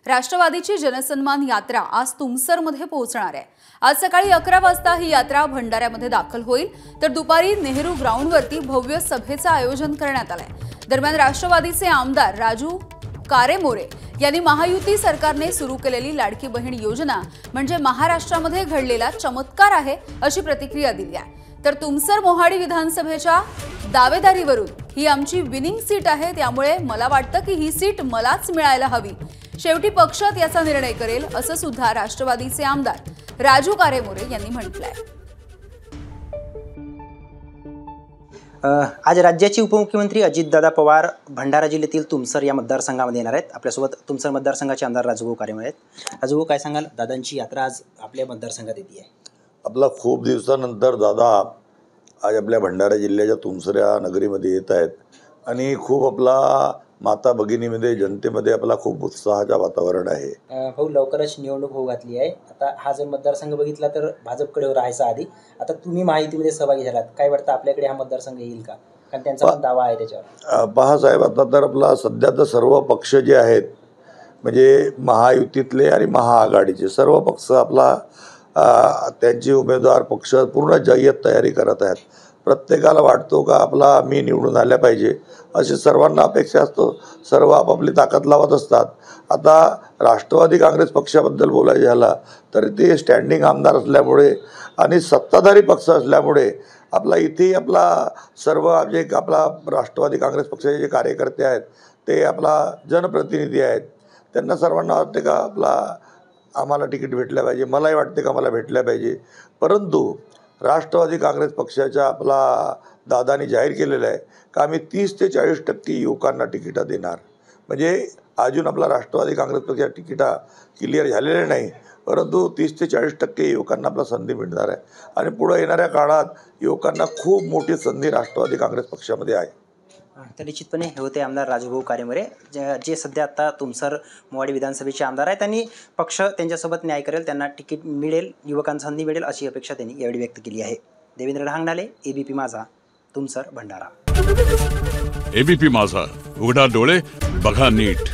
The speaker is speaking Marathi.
राष्ट्रवादीची जनसन्मान यात्रा आज तुमसरमध्ये पोहोचणार आहे। आज सकाळी 11 वाजता ही यात्रा भंडाऱ्यामध्ये दाखल होईल, तर दुपारी नेहरू ग्राउंडवरती भव्य सभेचं आयोजन करण्यात आलंय। दरम्यान राष्ट्रवादीचे आमदार राजू कारेमोरे यांनी महायुती सरकारने सुरू केलेली लाडकी बहीण योजना म्हणजे महाराष्ट्रामध्ये घडलेला चमत्कार आहे अशी प्रतिक्रिया दिली आहे। तर तुमसर मोहाडी विधानसभेच्या दावेदारीवरून ही आमची विनिंग सीट आहे, त्यामुळे मला वाटतं की ही सीट मलाच मिळायला हवी। शेवटी पक्षात याचा निर्णय करेल असं सुद्धा राष्ट्रवादीचे आमदार राजू कारेमोरे यांनी म्हटलंय। आज राज्याचे उपमुख्यमंत्री अजितदादा पवार भंडारा जिल्ह्यातील तुमसर या मतदारसंघामध्ये येणार आहेत। आपल्यासोबत तुमसर मतदारसंघाचे आमदार राजूभाऊ कारेमोरे आहेत। राजूभाऊ, काय सांगाल, दादांची यात्रा आज आपल्या मतदारसंघात येते आहे? आपला खूप दिवसानंतर दादा आज आपल्या भंडारा जिल्ह्याच्या तुमसर या नगरीमध्ये येत आहेत आणि खूप आपला माता भगिनीमध्ये जनतेमध्ये आपला खूप उत्साहाचं वातावरण आहे। भाऊ, लवकरच निवडणूक होऊ घातली आहे। आता हा जर मतदारसंघ बघितला तर भाजपकडे राहायचा आधी, आता तुम्ही महायुतीमध्ये सहभागी झालात, काय वाटतं आपल्याकडे हा मतदारसंघ येईल का? कारण त्यांचा पण दावा आहे त्याच्यावर। पहा साहेब, आता तर आपला सध्या तर सर्व पक्ष जे आहेत म्हणजे महायुतीतले आणि महाआघाडीचे सर्व पक्ष आपला त्यांचे उमेदवार पक्ष पूर्ण जय्यत तयारी करत आहेत। प्रत्येकाला वाटतो का आपला मी निवडून आल्या पाहिजे अशी सर्वांना अपेक्षा असतो, सर्व आपापली ताकद लावत असतात। आता राष्ट्रवादी काँग्रेस पक्षाबद्दल बोलायचं झालं तर ते स्टँडिंग आमदार असल्यामुळे आणि सत्ताधारी पक्ष असल्यामुळे आपला इथेही आपला सर्व जे आपला राष्ट्रवादी काँग्रेस पक्षाचे जे कार्यकर्ते आहेत ते आपला जनप्रतिनिधी आहेत, त्यांना सर्वांना वाटते का आपला आम्हाला तिकीट भेटल्या पाहिजे, मलाही वाटते का मला भेटल्या पाहिजे। परंतु राष्ट्रवादी काँग्रेस पक्षाच्या आपला दादानी जाहीर केलेलं आहे का आम्ही 30 ते 40% युवकांना तिकीटं देणार। म्हणजे अजून आपला राष्ट्रवादी काँग्रेस पक्षाच्या तिकीटा क्लिअर झालेले नाही, परंतु 30 ते 40% युवकांना आपला संधी मिळणार आहे आणि पुढे येणाऱ्या काळात युवकांना खूप मोठी संधी राष्ट्रवादी काँग्रेस पक्षामध्ये आहे। तर निश्चितपणे हे होते आमदार राजूभाऊ कारेमोरे, जे सध्या आता तुमसर मोहाडी विधानसभेचे आमदार आहेत। त्यांनी पक्ष त्यांच्यासोबत न्याय करेल, त्यांना तिकीट मिळेल, युवकांना संधी मिळेल अशी अपेक्षा त्यांनी यावेळी व्यक्त केली आहे। देवेंद्र ढांगणाले, एबीपी माझा, तुमसर, भंडारा। एबीपी माझा, उघडा डोळे बघा नीट।